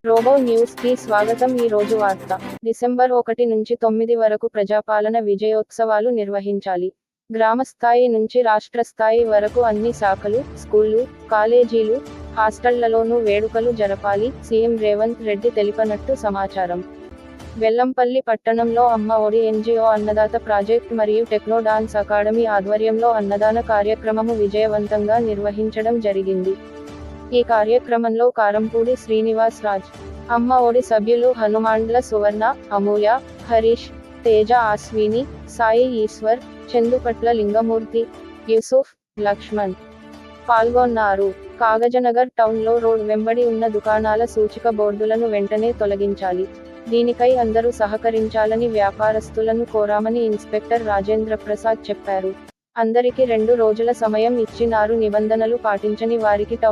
Robo news కి స్వాగతం. ఈ రోజు వార్త డిసెంబర్ 1 నుంచి 9 వరకు ప్రజాపాలన విజయోత్సవాలు నిర్వహించాలి. గ్రామ స్థాయి నుంచి రాష్ట్ర స్థాయి వరకు అన్ని శాఖలు, స్కూళ్లు, కాలేజీలు, హాస్టళ్లలోనూ వేడుకలు జరపాలి. సీఎం రేవంత్ రెడ్డి తెలిపనట్టు సమాచారం. బెల్లంపల్లి పట్టణంలో అమ్మ ఒడి ఎన్జీఓ అన్నదాత ప్రాజెక్ట్ మరియు టెక్నో డాన్స్ అకాడమీ ఆధ్వర్యంలో అన్నదాన కార్యక్రమము విజయవంతంగా నిర్వహించడం జరిగింది. ఈ కార్యక్రమంలో కారంపూడి శ్రీనివాస్ రాజ్, అమ్మ ఒడి సభ్యులు హనుమాండ్ల సువర్ణ, అమూల్య, హరీష్, తేజ, అశ్విని, సాయి ఈశ్వర్, చందుపట్ల లింగమూర్తి, యూసుఫ్, లక్ష్మణ్ పాల్గొన్నారు. కాగజనగర్ టౌన్లో రోడ్ వెంబడి ఉన్న దుకాణాల సూచిక బోర్డులను వెంటనే తొలగించాలి. దీనికై అందరూ సహకరించాలని వ్యాపారస్తులను కోరామని ఇన్స్పెక్టర్ రాజేంద్ర ప్రసాద్ చెప్పారు. అందరికీ 2 రోజుల సమయం ఇచ్చినారు. నిబంధనలు పాటించని వారికి టౌన్